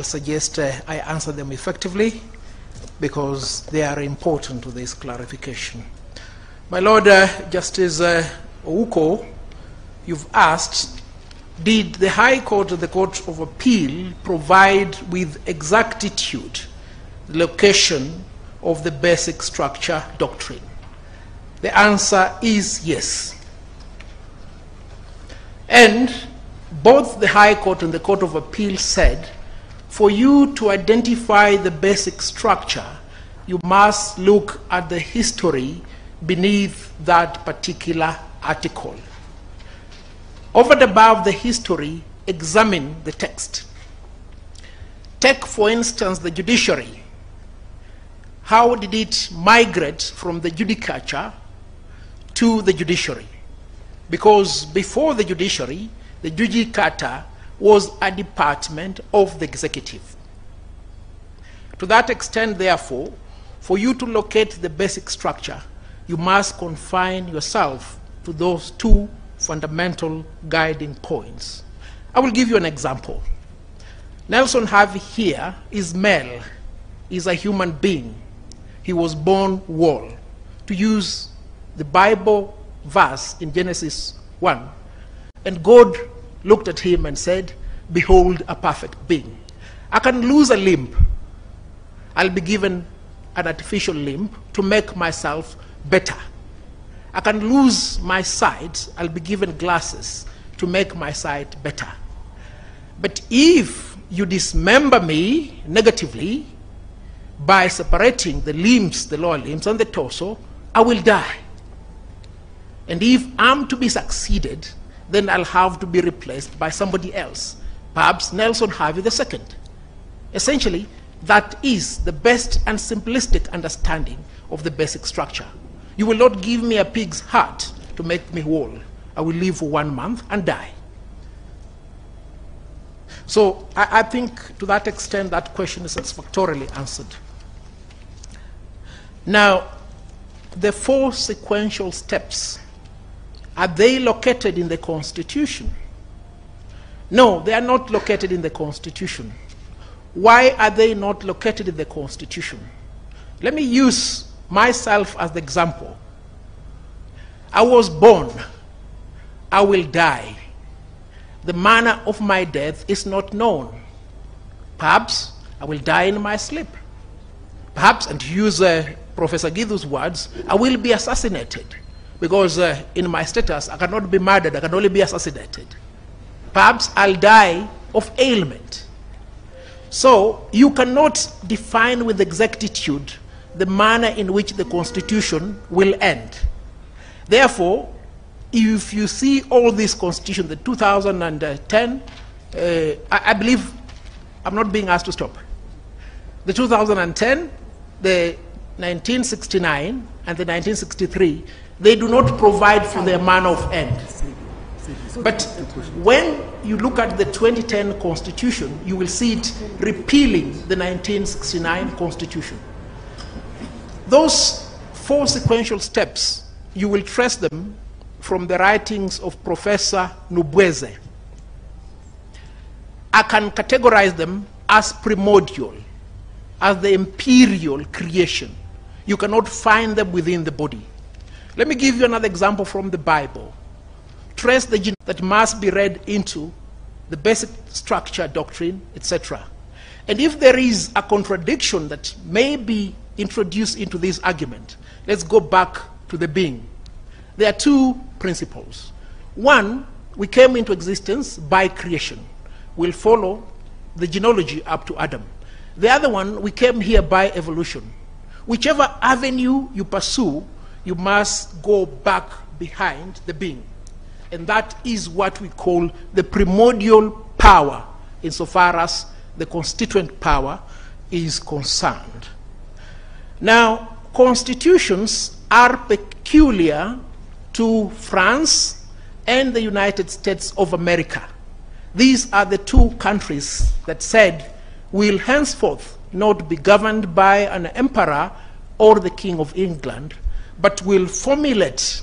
suggest I answer them effectively because they are important to this clarification. My Lord Justice Ouko, you've asked, did the High Court or the Court of Appeal provide with exactitude the location of the basic structure doctrine? The answer is yes. And both the High Court and the Court of Appeal said, for you to identify the basic structure, you must look at the history beneath that particular article. Over and above the history, examine the text. Take, for instance, the judiciary. How did it migrate from the judicature to the judiciary? Because before the judiciary, the judicature was a department of the executive. To that extent, therefore, for you to locate the basic structure, you must confine yourself to those two fundamental guiding points. I will give you an example. Nelson Havi here is male, is a human being. He was born whole. To use the Bible verse in Genesis 1, and God looked at him and said, behold, a perfect being. I can lose a limb. I'll be given an artificial limb to make myself better. I can lose my sight. I'll be given glasses to make my sight better. But if you dismember me negatively by separating the limbs, the lower limbs and the torso, I will die. And if I'm to be succeeded, then I'll have to be replaced by somebody else, perhaps Nelson Havi II. Essentially, that is the best and simplistic understanding of the basic structure. You will not give me a pig's heart to make me whole. I will live for 1 month and die. So I think to that extent that question is satisfactorily answered. Now, the 4 sequential steps, are they located in the Constitution? No, they are not located in the Constitution. Why are they not located in the Constitution? Let me use myself as the example. I was born. I will die. The manner of my death is not known. Perhaps I will die in my sleep. Perhaps, and to use Professor Githu's words, I will be assassinated. Because in my status, I cannot be murdered, I can only be assassinated. Perhaps I'll die of ailment. So you cannot define with exactitude the manner in which the Constitution will end. Therefore, if you see all these constitutions, the 2010, I believe, I'm not being asked to stop. The 2010, the 1969, and the 1963, they do not provide for their manner of end. But when you look at the 2010 Constitution, you will see it repealing the 1969 Constitution. Those 4 sequential steps, you will trace them from the writings of Professor Nubweze. I can categorize them as primordial, as the imperial creation. You cannot find them within the body. Let me give you another example from the Bible. Trace the gene that must be read into the basic structure, doctrine, etc. And if there is a contradiction that may be introduced into this argument, let's go back to the being. There are 2 principles. One, we came into existence by creation. We'll follow the genealogy up to Adam. The other one, we came here by evolution. Whichever avenue you pursue, you must go back behind the being. And that is what we call the primordial power, insofar as the constituent power is concerned. Now, constitutions are peculiar to France and the United States of America. These are the 2 countries that said, will henceforth not be governed by an emperor or the King of England, but will formulate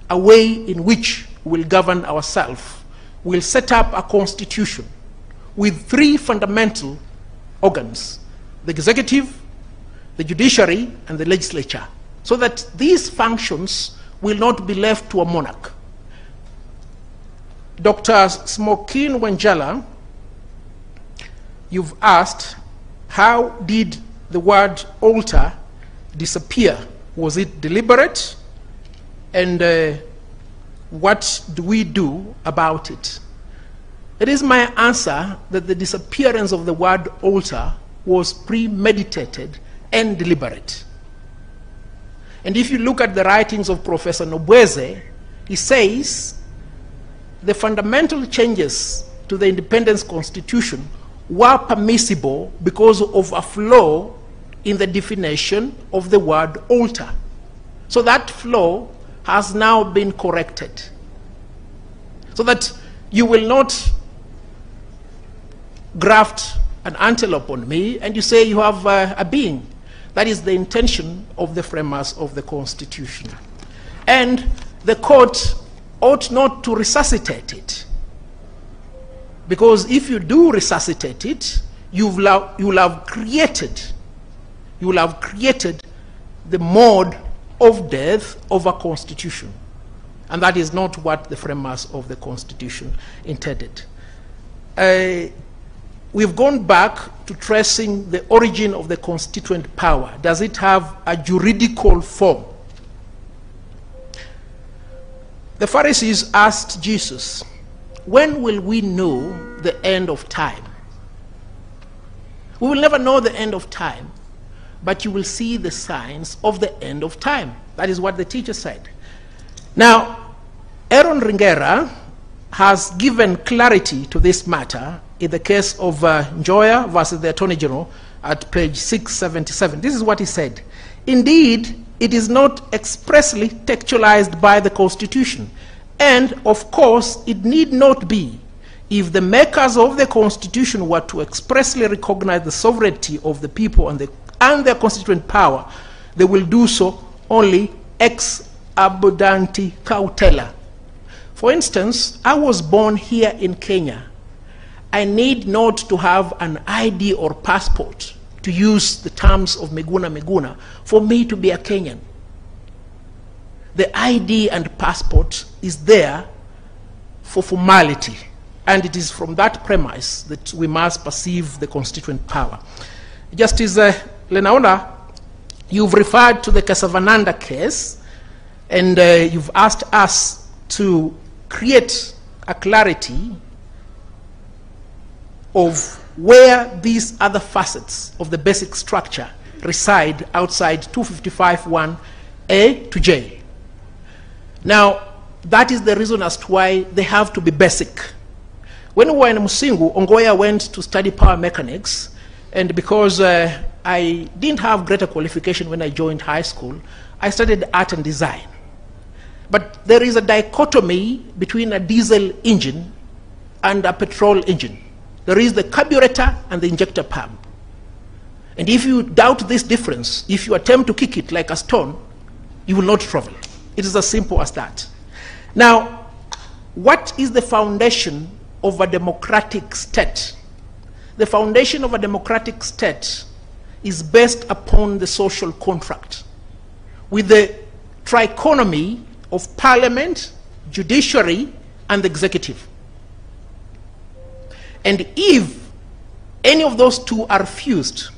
a way in which we'll govern ourselves. We'll set up a constitution with 3 fundamental organs: the executive, the judiciary, and the legislature, so that these functions will not be left to a monarch. Dr. Smokin Wanjala, you've asked, how did the word altar disappear? Was it deliberate? And what do we do about it? It is my answer that the disappearance of the word altar was premeditated and deliberate. And if you look at the writings of Professor Nobweze, he says the fundamental changes to the Independence Constitution were permissible because of a flaw in the definition of the word altar. So that flaw has now been corrected, so that you will not graft an antelope on me and you say you have a being. That is the intention of the framers of the Constitution. And the court ought not to resuscitate it, because if you do resuscitate it, you will have created the mode of death of a constitution. And that is not what the framers of the Constitution intended. We've gone back to tracing the origin of the constituent power. Does it have a juridical form? The Pharisees asked Jesus, when will we know the end of time? We will never know the end of time, but you will see the signs of the end of time. That is what the teacher said. Now, Aaron Ringera has given clarity to this matter in the case of Njoya versus the Attorney General at page 677. This is what he said. Indeed, it is not expressly textualized by the Constitution, and of course it need not be. If the makers of the Constitution were to expressly recognize the sovereignty of the people and their constituent power, they will do so only ex abundanti cautela. For instance, I was born here in Kenya. I need not to have an ID or passport, to use the terms of Miguna Miguna, for me to be a Kenyan. The ID and passport is there for formality, and it is from that premise that we must perceive the constituent power. Justice Lenaona, you've referred to the Kesavananda case, and you've asked us to create a clarity of where these other facets of the basic structure reside outside 255(1)A to J. Now, that is the reason as to why they have to be basic. When we were in Musingu, Ongoya went to study power mechanics, and because I didn't have greater qualification when I joined high school, I studied art and design. But there is a dichotomy between a diesel engine and a petrol engine. There is the carburetor and the injector pump. And if you doubt this difference, if you attempt to kick it like a stone, you will not travel. It is as simple as that. Now, what is the foundation of a democratic state? The foundation of a democratic state is based upon the social contract, with the trichotomy of parliament, judiciary, and the executive. And if any of those two are fused,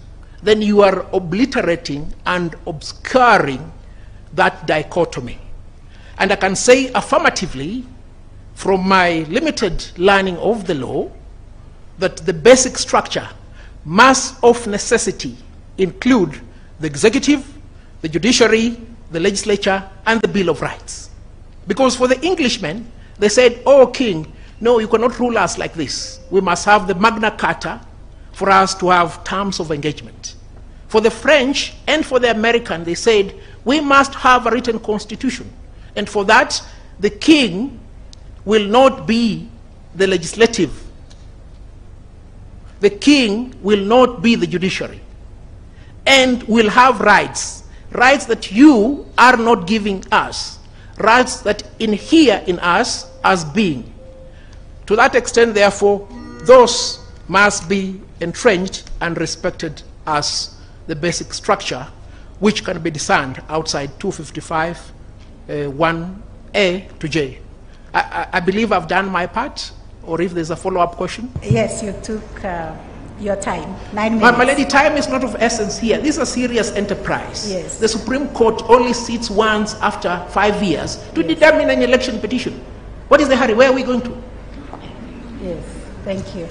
then you are obliterating and obscuring that dichotomy. And I can say affirmatively, from my limited learning of the law, that the basic structure must of necessity include the executive, the judiciary, the legislature, and the Bill of Rights. Because for the Englishmen, they said, oh king, no, you cannot rule us like this. We must have the Magna Carta for us to have terms of engagement. For the French and for the American, they said, we must have a written constitution. And for that, the king will not be the legislative. The king will not be the judiciary. And will have rights. Rights that you are not giving us. Rights that inhere in us as being. To that extent, therefore, those must be entrenched and respected as the basic structure, which can be discerned outside 255, 1A to J. I believe I've done my part, or if there's a follow-up question. Yes, you took your time, 9 minutes. My lady, time is not of essence here. This is a serious enterprise. Yes. The Supreme Court only sits once after 5 years to determine an election petition. What is the hurry? Where are we going to? Yes, thank you.